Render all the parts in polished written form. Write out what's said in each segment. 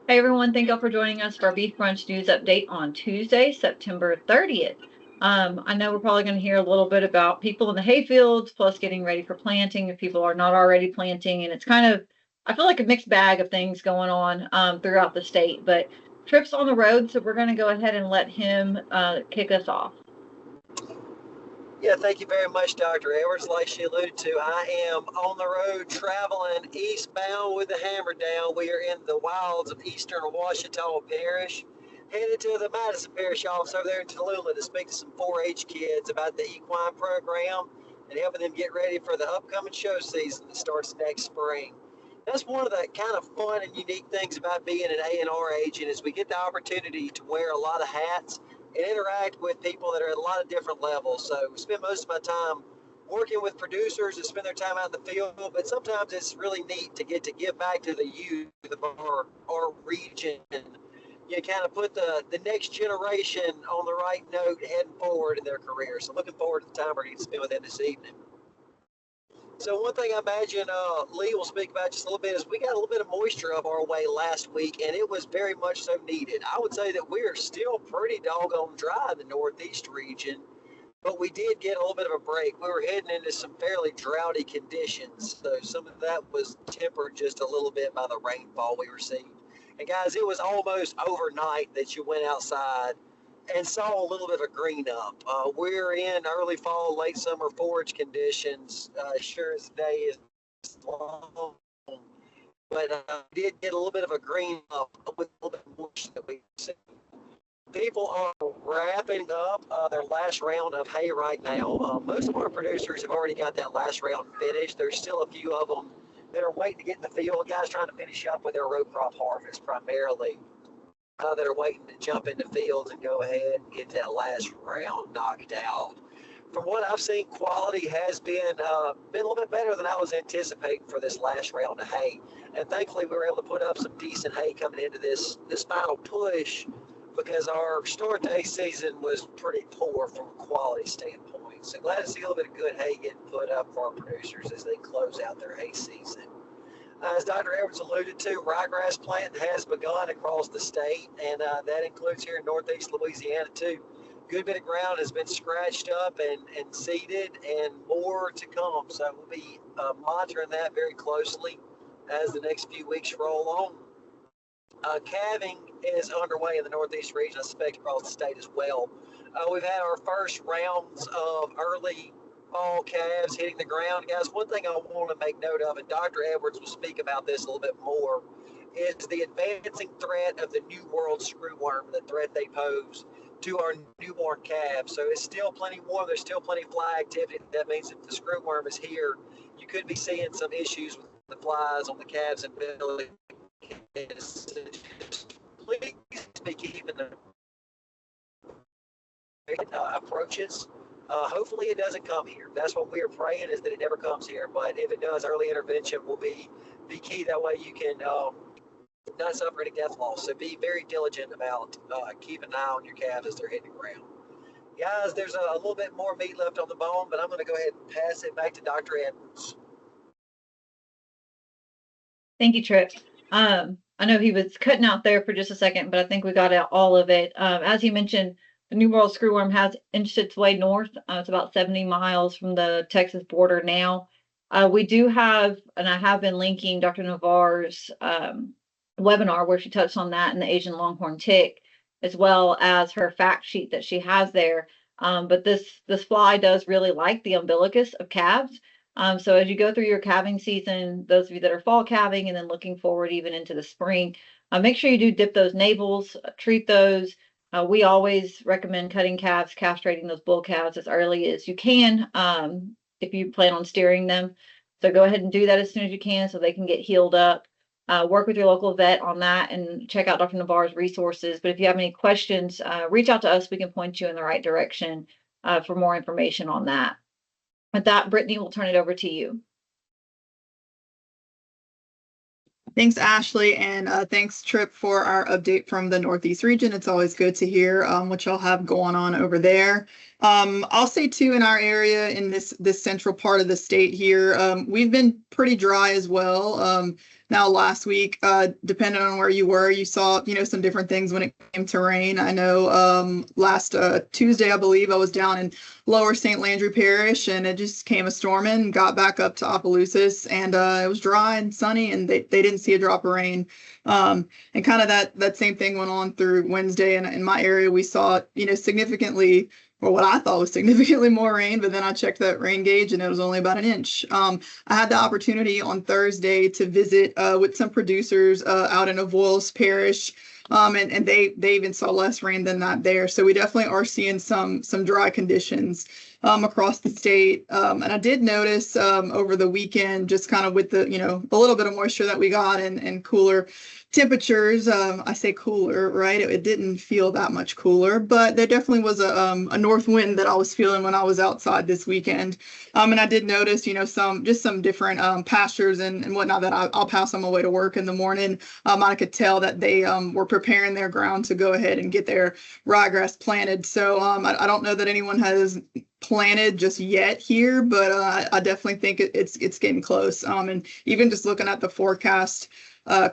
Hey everyone, thank you for joining us for our Beef Brunch News Update on Tuesday, September 30th. I know we're probably going to hear a little bit about people in the hayfields, plus getting ready for planting if people are not already planting. And it's kind of, I feel like a mixed bag of things going on throughout the state. But Tripp's on the road, so we're going to go ahead and let him kick us off. Yeah, thank you very much, Dr. Edwards. Like she alluded to, I am on the road traveling eastbound with the hammer down. We are in the wilds of eastern Washita Parish, headed to the Madison Parish office over there in Tallulah to speak to some 4-H kids about the equine program and helping them get ready for the upcoming show season that starts next spring. That's one of the kind of fun and unique things about being an A&R agent is we get the opportunity to wear a lot of hats and interact with people that are at a lot of different levels. So we spend most of my time working with producers that spend their time out in the field, but sometimes it's really neat to get to give back to the youth of our region and kind of put the next generation on the right note heading forward in their career. So looking forward to the time we're going to spend with them this evening. So one thing I imagine Lee will speak about just a little bit is we got a little bit of moisture up our way last week, and it was very much so needed. I would say that we are still pretty doggone dry in the Northeast region, but we did get a little bit of a break. We were heading into some fairly droughty conditions, so some of that was tempered just a little bit by the rainfall we received. And guys, it was almost overnight that you went outside and saw a little bit of green up. We're in early fall, late summer forage conditions. Sure as the day is long, but did get a little bit of a green up with a little bit of moisture that we see. People are wrapping up their last round of hay right now. Most of our producers have already got that last round finished. There's still a few of them that are waiting to get in the field. Guys trying to finish up with their row crop harvest primarily. That are waiting to jump into fields and go ahead and get that last round knocked out. From what I've seen, quality has been a little bit better than I was anticipating for this last round of hay. And thankfully, we were able to put up some decent hay coming into this final push because our start to hay season was pretty poor from a quality standpoint. So glad to see a little bit of good hay getting put up for our producers as they close out their hay season. As Dr. Edwards alluded to, ryegrass planting has begun across the state, and that includes here in northeast Louisiana too. Good bit of ground has been scratched up and seeded, and more to come. So we'll be monitoring that very closely as the next few weeks roll on. Calving is underway in the northeast region, I suspect across the state as well. We've had our first rounds of early fall calves hitting the ground. Guys, one thing I want to make note of, and Dr. Edwards will speak about this a little bit more, is the advancing threat of the New World screwworm, the threat they pose to our newborn calves. So it's still plenty warm. There's still plenty of fly activity. That means if the screwworm is here, you could be seeing some issues with the flies on the calves and belly. Please be keeping the approaches. Hopefully it doesn't come here. That's what we are praying, is that it never comes here. But if it does, early intervention will be key. That way you can not suffer any death loss. So be very diligent about keeping an eye on your calves as they're hitting the ground. Guys, there's a little bit more meat left on the bone, but I'm going to go ahead and pass it back to Dr. Edwards. Thank you, Tripp. I know he was cutting out there for just a second, but I think we got out all of it. As you mentioned, the New World screwworm has inched its way north. It's about 70 miles from the Texas border now. We do have, and I have been linking Dr. Navarre's webinar where she touched on that and the Asian Longhorn tick, as well as her fact sheet that she has there. But this fly does really like the umbilicus of calves. So as you go through your calving season, those of you that are fall calving and then looking forward even into the spring, make sure you do dip those navels, treat those. We always recommend cutting calves, castrating those bull calves as early as you can if you plan on steering them. So go ahead and do that as soon as you can so they can get healed up. Work with your local vet on that and check out Dr. Navarre's resources. But if you have any questions, reach out to us. We can point you in the right direction for more information on that. With that, Brittany, we'll turn it over to you. Thanks, Ashley, and thanks, Tripp, for our update from the Northeast region. It's always good to hear what y'all have going on over there. I'll say too, in our area, in this central part of the state here, we've been pretty dry as well. Now last week, depending on where you were, you saw, some different things when it came to rain. I know last Tuesday, I believe, I was down in lower St. Landry Parish, and it just came a storming, got back up to Opelousas, and it was dry and sunny, and they didn't see a drop of rain. And kind of that same thing went on through Wednesday, and in my area, we saw, significantly, or what I thought was significantly more rain, but then I checked that rain gauge and it was only about an inch. I had the opportunity on Thursday to visit with some producers out in Opelousas Parish, and they even saw less rain than that there. So we definitely are seeing some dry conditions across the state. And I did notice over the weekend, just kind of with the, a little bit of moisture that we got and cooler temperatures. I say cooler, right? It didn't feel that much cooler, but there definitely was a north wind that I was feeling when I was outside this weekend. And I did notice, some different pastures and whatnot that I'll pass on my way to work in the morning. I could tell that they were preparing their ground to go ahead and get their ryegrass planted. So I don't know that anyone has planted just yet here, but I definitely think it's getting close. And even just looking at the forecast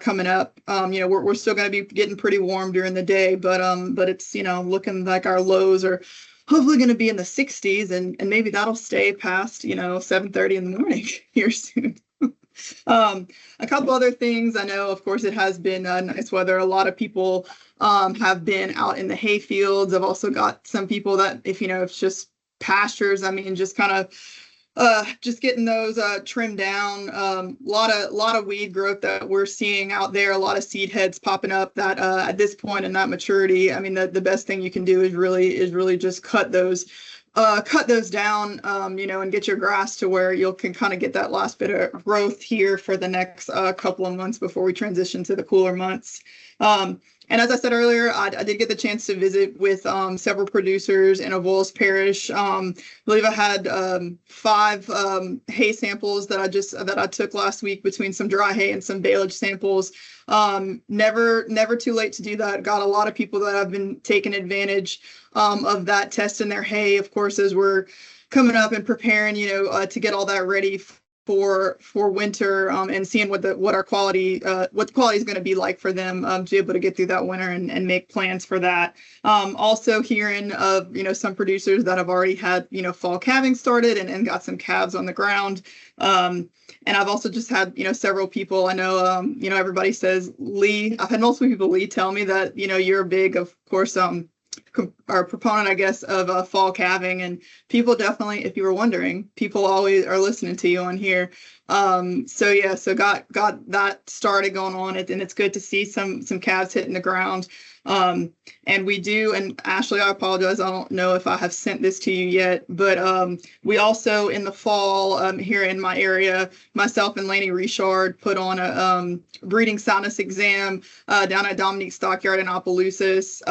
coming up, we're still going to be getting pretty warm during the day, but it's, looking like our lows are hopefully going to be in the 60s, and maybe that'll stay past, 7:30 in the morning here soon. A couple other things. I know, of course, it has been nice weather. A lot of people have been out in the hay fields. I've also got some people that, if it's just pastures, just kind of just getting those trimmed down. Lot of weed growth that we're seeing out there. A lot of seed heads popping up that at this point in that maturity, the best thing you can do is really just cut those down, and get your grass to where you can kind of get that last bit of growth here for the next couple of months before we transition to the cooler months. And as I said earlier, I did get the chance to visit with several producers in Opelousas Parish. I believe I had 5 hay samples that I took last week between some dry hay and some baleage samples. Never too late to do that. Got a lot of people that have been taking advantage of that, testing their hay, of course, as we're coming up and preparing, to get all that ready for winter, and seeing what the quality is going to be like for them to be able to get through that winter and make plans for that. Also hearing of some producers that have already had fall calving started and got some calves on the ground. And I've also just had several people. I know everybody says, Lee, I've had multiple people, Lee, tell me that you're a big, of course, our proponent, I guess, of fall calving, and people definitely, if you were wondering, people always are listening to you on here. So got that started going on, and it's good to see some calves hitting the ground. And we do, and Ashley, I apologize, I don't know if I have sent this to you yet, but we also in the fall here in my area, myself and Laney Richard put on a breeding soundness exam down at Dominique's Stockyard in Opelousas.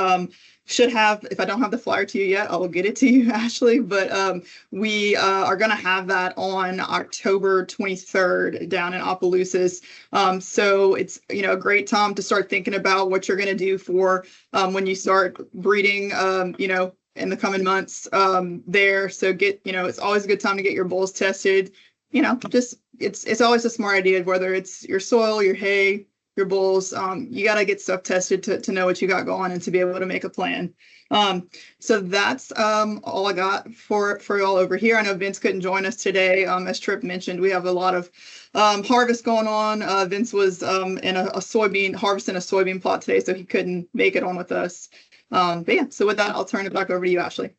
Should have, if I don't have the flyer to you yet, I will get it to you, Ashley. But we are going to have that on October 23rd down in Opelousas. So it's, a great time to start thinking about what you're going to do for when you start breeding, in the coming months there. So it's always a good time to get your bulls tested. Just it's always a smart idea, whether it's your soil, your hay, your bulls. You got to get stuff tested to know what you got going and to be able to make a plan. So that's all I got for y'all over here. I know Vince couldn't join us today. As Tripp mentioned, we have a lot of harvest going on. Vince was in harvesting a soybean plot today, so he couldn't make it on with us. But yeah, so with that, I'll turn it back over to you, Ashley.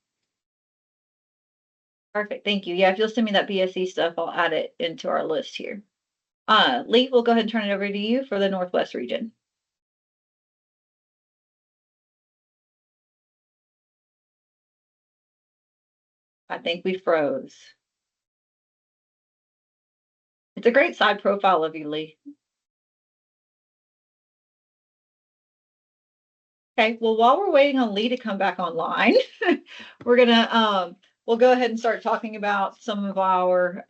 Perfect. Thank you. Yeah, if you'll send me that BSE stuff, I'll add it into our list here. Lee, we'll go ahead and turn it over to you for the Northwest region. I think we froze. It's a great side profile of you, Lee. Okay, well, while we're waiting on Lee to come back online, we're gonna we'll go ahead and start talking about some of our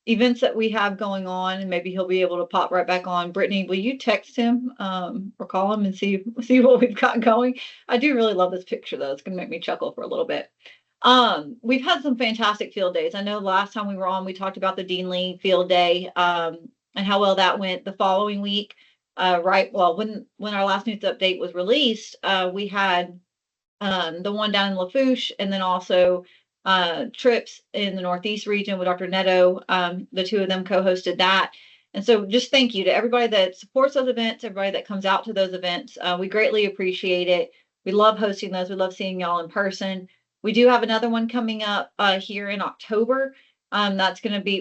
events that we have going on, and maybe he'll be able to pop right back on. Brittany, will you text him or call him and see what we've got going? I do really love this picture, though. It's gonna make me chuckle for a little bit. We've had some fantastic field days. I know last time we were on, we talked about the Deanly field day, and how well that went. The following week, when our last news update was released, we had the one down in Lafourche, and then also trips in the Northeast region with Dr. Neto. The two of them co-hosted that. And so just thank you to everybody that supports those events, everybody that comes out to those events. We greatly appreciate it. We love hosting those. We love seeing y'all in person. We do have another one coming up here in October. That's going to be,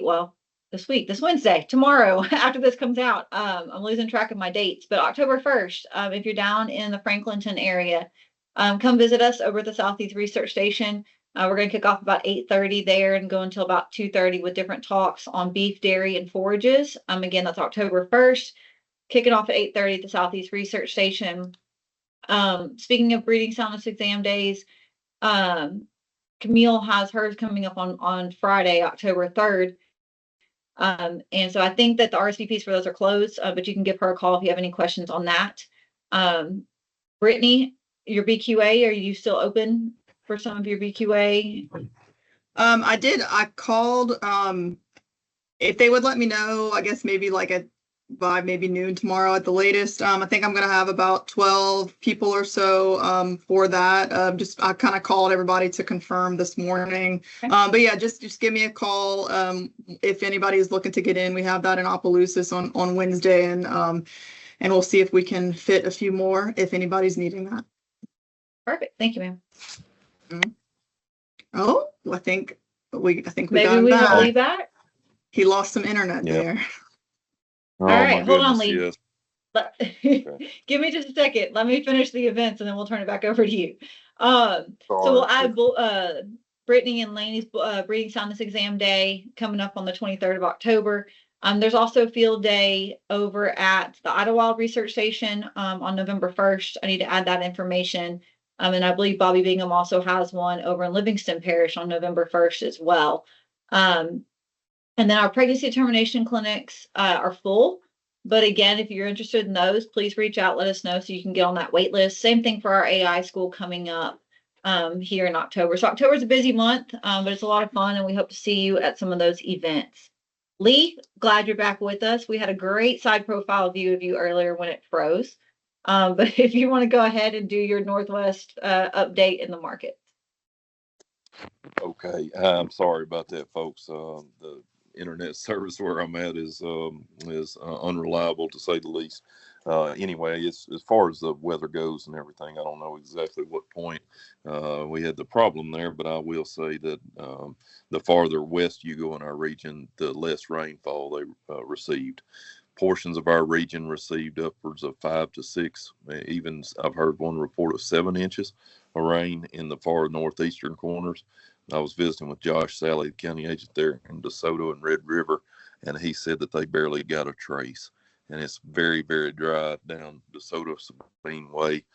this Wednesday, tomorrow, after this comes out. I'm losing track of my dates, but October 1st, if you're down in the Franklinton area, come visit us over at the Southeast Research Station. We're going to kick off about 8:30 there and go until about 2:30 with different talks on beef, dairy, and forages. Again, that's October 1st, kicking off at 8:30 at the Southeast Research Station. Speaking of breeding soundness exam days, Camille has hers coming up on Friday, October 3rd. And so I think that the RSVPs for those are closed, but you can give her a call if you have any questions on that. Brittany, your BQA, are you still open for some of your BQA? I did. I called, if they would let me know, I guess maybe by maybe noon tomorrow at the latest. I think I'm going to have about 12 people or so for that. I kind of called everybody to confirm this morning. Okay. But yeah, just give me a call if anybody is looking to get in. We have that in Opelousas on Wednesday, and we'll see if we can fit a few more if anybody's needing that. Perfect. Thank you, ma'am. Mm-hmm. Oh, I think we got him got Lee back. He lost some internet there. All right, hold on, Lee. Yes. Give me just a second. Let me finish the events, and then we'll turn it back over to you. So we'll add Brittany and Laney's breeding soundness exam day coming up on the 23rd of October. There's also a field day over at the Idlewild Research Station on November 1st. I need to add that information. And I believe Bobby Bingham also has one over in Livingston Parish on November 1st as well. And then our pregnancy determination clinics are full. But again, if you're interested in those, please reach out, let us know so you can get on that wait list. Same thing for our AI school coming up here in October. So October is a busy month, but it's a lot of fun, and we hope to see you at some of those events. Lee, glad you're back with us. We had a great side profile view of you earlier when it froze. But if you want to go ahead and do your Northwest update in the market. Okay, I'm sorry about that, folks. The internet service where I'm at is unreliable, to say the least. Anyway, as far as the weather goes and everything, I don't know exactly what point we had the problem there, but I will say that the farther west you go in our region, the less rainfall they received. Portions of our region received upwards of 5 to 6. Even I've heard one report of 7 inches of rain in the far northeastern corners. I was visiting with Josh Sally, the county agent there in DeSoto and Red River, and he said that they barely got a trace. And it's very, very dry down DeSoto Sabine Way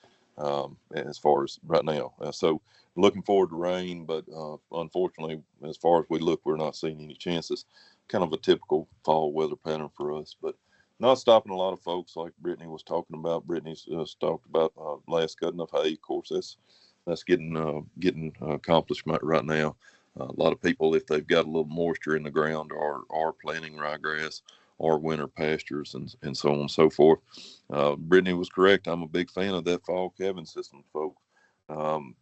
as far as right now. So looking forward to rain, but unfortunately, as far as we look, we're not seeing any chances. Kind of a typical fall weather pattern for us, but not stopping a lot of folks like Brittany was talking about. Brittany's talked about last cutting of hay. Of course, that's getting accomplishment right now. A lot of people, if they've got a little moisture in the ground, are planting ryegrass or winter pastures and so on and so forth. Brittany was correct. I'm a big fan of that fall calving system, folks. I'm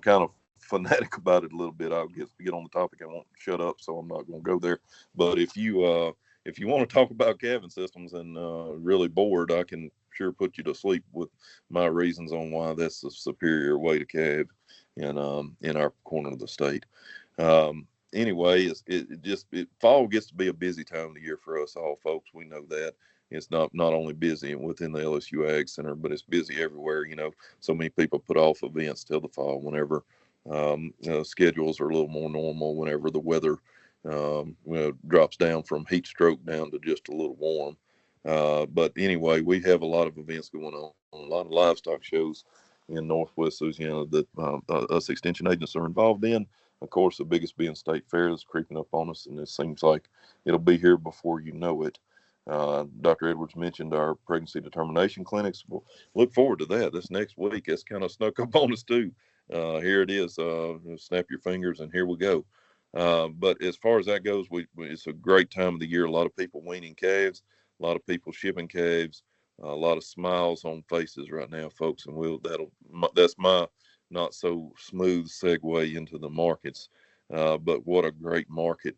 kind of fanatic about it a little bit. I'll get on the topic. I won't shut up, so I'm not going to go there. But if you want to talk about calving systems and really bored, I can sure put you to sleep with my reasons on why that's a superior way to calve in our corner of the state. Anyway, fall gets to be a busy time of the year for us all, folks. We know that. It's not only busy within the LSU AgCenter, but it's busy everywhere. So many people put off events till the fall whenever schedules are a little more normal, whenever the weather drops down from heat stroke down to just a little warm. But anyway, we have a lot of events going on, a lot of livestock shows in Northwest Louisiana that us extension agents are involved in. Of course, the biggest being State Fair is creeping up on us, and it seems like it'll be here before you know it. Dr. Edwards mentioned our pregnancy determination clinics. We'll look forward to that. This next week, it's kind of snuck up on us too. Here it is. Snap your fingers and here we go. But as far as that goes, it's a great time of the year. A lot of people weaning calves, a lot of people shipping calves, a lot of smiles on faces right now, folks. And that's my not so smooth segue into the markets. But what a great market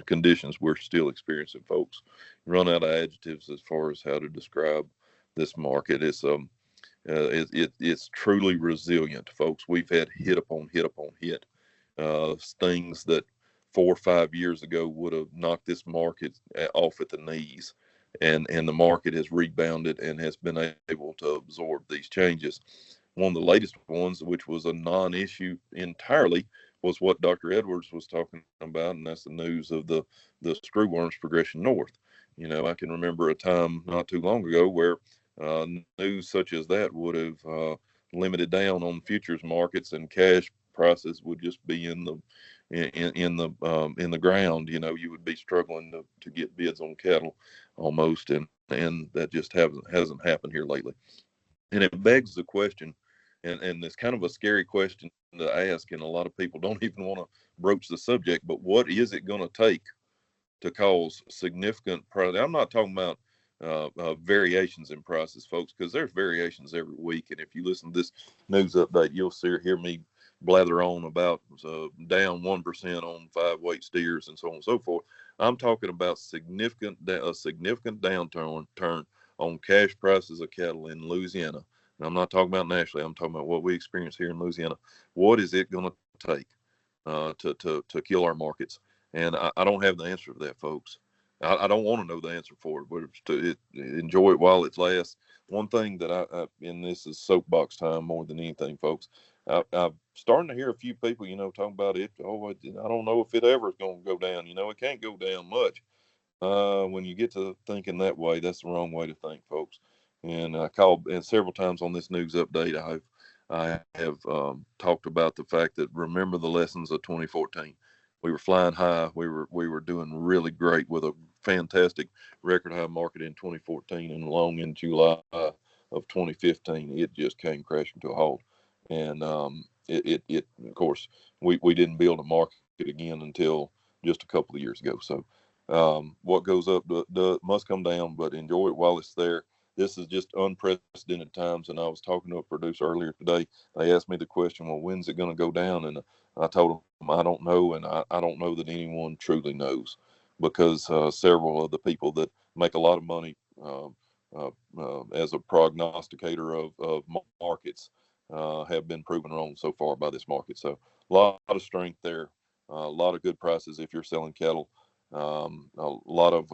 conditions we're still experiencing, folks. Run out of adjectives as far as how to describe this market. It's truly resilient, folks. We've had hit upon hit upon hit. Things that 4 or 5 years ago would have knocked this market off at the knees, and the market has rebounded and has been able to absorb these changes. One of the latest ones, which was a non-issue entirely, was what Dr. Edwards was talking about, and that's the news of the screwworms progression north. I can remember a time not too long ago where news such as that would have limited down on futures markets, and cash prices would just be in the ground. You would be struggling to get bids on cattle almost, and that just hasn't happened here lately. And it begs the question, and it's kind of a scary question to ask, and a lot of people don't even want to broach the subject, but what is it going to take to cause significant price? I'm not talking about variations in prices, folks, because there's variations every week. And if you listen to this news update, you'll hear me blather on about down 1% on 5-weight steers and so on and so forth. I'm talking about a significant downturn on cash prices of cattle in Louisiana. And I'm not talking about nationally. I'm talking about what we experience here in Louisiana. What is it going to take to kill our markets? And I don't have the answer to that, folks. I don't want to know the answer for it, but enjoy it while it lasts. One thing that and this is soapbox time more than anything, folks. I'm starting to hear a few people, talking about it. Oh, I don't know if it ever is going to go down. It can't go down much. When you get to thinking that way, that's the wrong way to think, folks. And I called, and several times on this news update, I have talked about the fact that remember the lessons of 2014. We were flying high. We were doing really great with a fantastic record high market in 2014, and long in July of 2015, it just came crashing to a halt. And it of course, we didn't build a market again until just a couple of years ago. So what goes up must come down, but enjoy it while it's there. This is just unprecedented times. And I was talking to a producer earlier today. They asked me the question, well, when's it going to go down? And I told them I don't know, and I don't know that anyone truly knows, because several of the people that make a lot of money as a prognosticator of markets have been proven wrong so far by this market. So a lot of strength there, a lot of good prices if you're selling cattle. A lot of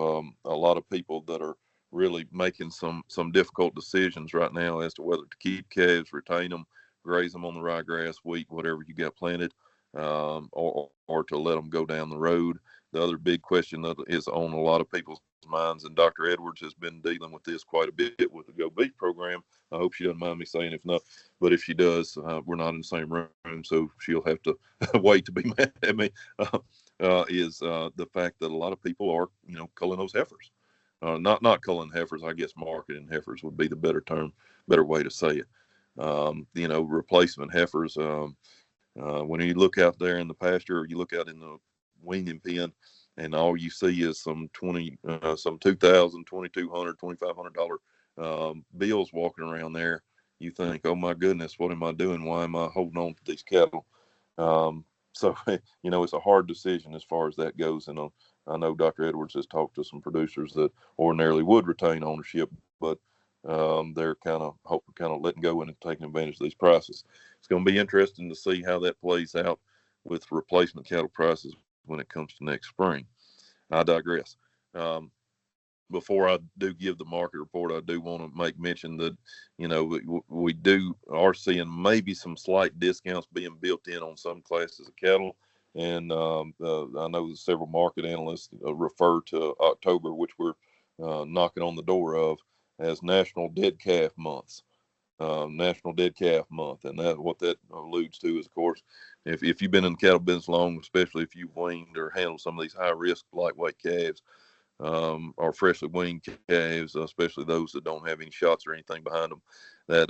people that are really making some difficult decisions right now as to whether to keep calves, retain them, graze them on the ryegrass, wheat, whatever you got planted, or to let them go down the road. The other big question that is on a lot of people's minds, and Dr. Edwards has been dealing with this quite a bit with the Go Beef program. I hope she doesn't mind me saying if not, but if she does, we're not in the same room, so she'll have to wait to be mad at me. Is the fact that a lot of people are, culling those heifers. Not culling heifers, I guess marketing heifers would be the better way to say it. Replacement heifers. When you look out there in the pasture, or you look out in the weaning pen, and all you see is some $2,000, $2,200, $2,500 bills walking around there, you think, oh my goodness, what am I doing? Why am I holding on to these cattle? So, it's a hard decision as far as that goes. And I know Dr. Edwards has talked to some producers that ordinarily would retain ownership, but they're kind of letting go and taking advantage of these prices. It's going to be interesting to see how that plays out with replacement cattle prices when it comes to next spring. I digress. Before I do give the market report, I do want to make mention that, we are seeing maybe some slight discounts being built in on some classes of cattle. And I know several market analysts refer to October, which we're knocking on the door of, as National Dead Calf Month. National Dead Calf Month. And what that alludes to is, of course, if you've been in the cattle business long, especially if you've weaned or handled some of these high risk lightweight calves, our freshly weaned calves, especially those that don't have any shots or anything behind them, that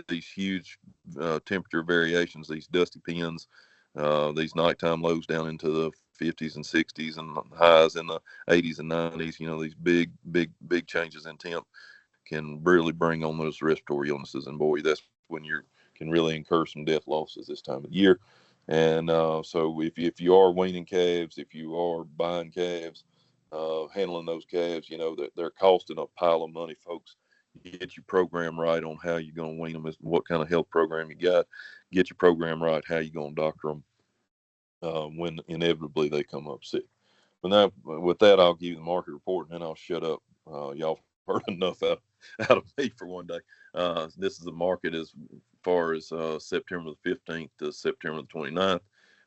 these huge temperature variations, these dusty pins, these nighttime lows down into the 50s and 60s and highs in the 80s and 90s, these big changes in temp can really bring on those respiratory illnesses. And boy, that's when you can really incur some death losses this time of year. And so if you are weaning calves, if you are buying calves, handling those calves, they're costing a pile of money, folks. Get your program right on how you're going to wean them, what kind of health program you got. Get your program right, how you're going to doctor them when inevitably they come up sick. But now, with that, I'll give you the market report, and then I'll shut up. Y'all heard enough out of me for one day. This is the market as far as September the 15th to September the 29th.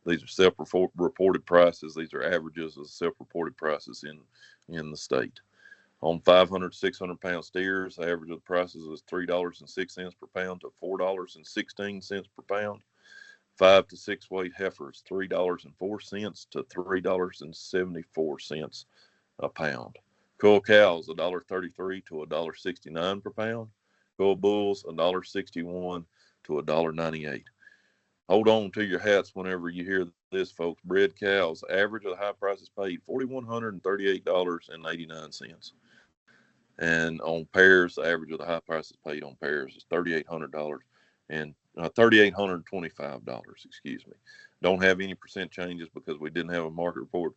These are self-reported prices. These are averages of self-reported prices in the state. On 500, 600 pound steers, the average of the prices was $3.06 per pound to $4.16 per pound. 5 to 6 weight heifers, $3.04 to $3.74 a pound. Cull cows, $1.33 to $1.69 per pound. Cull bulls, $1.61 to $1.98. Hold on to your hats whenever you hear this, folks. Bred cows, average of the high prices paid, $4,138.89. And on pairs, the average of the high prices paid on pairs is $3,800 and $3,825. Excuse me. Don't have any percent changes because we didn't have a market report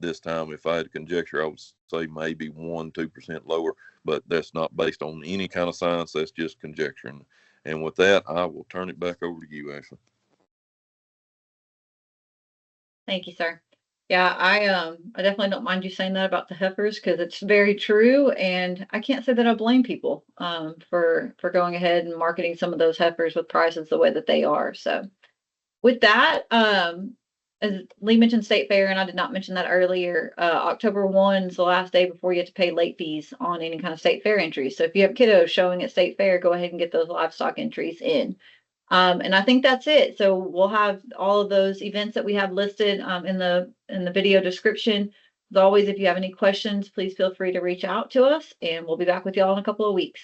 this time. If I had to conjecture, I would say maybe 1-2% lower, but that's not based on any kind of science. That's just conjecturing. And with that, I will turn it back over to you, Ashley. Thank you, sir. Yeah, I definitely don't mind you saying that about the heifers because it's very true, and I can't say that I blame people for going ahead and marketing some of those heifers with prices the way that they are. So, with that, as Lee mentioned state fair, and I did not mention that earlier, October 1 is the last day before you have to pay late fees on any kind of state fair entries. So if you have kiddos showing at state fair, go ahead and get those livestock entries in. And I think that's it. So we'll have all of those events that we have listed in the video description. As always, if you have any questions, please feel free to reach out to us, and we'll be back with y'all in a couple of weeks.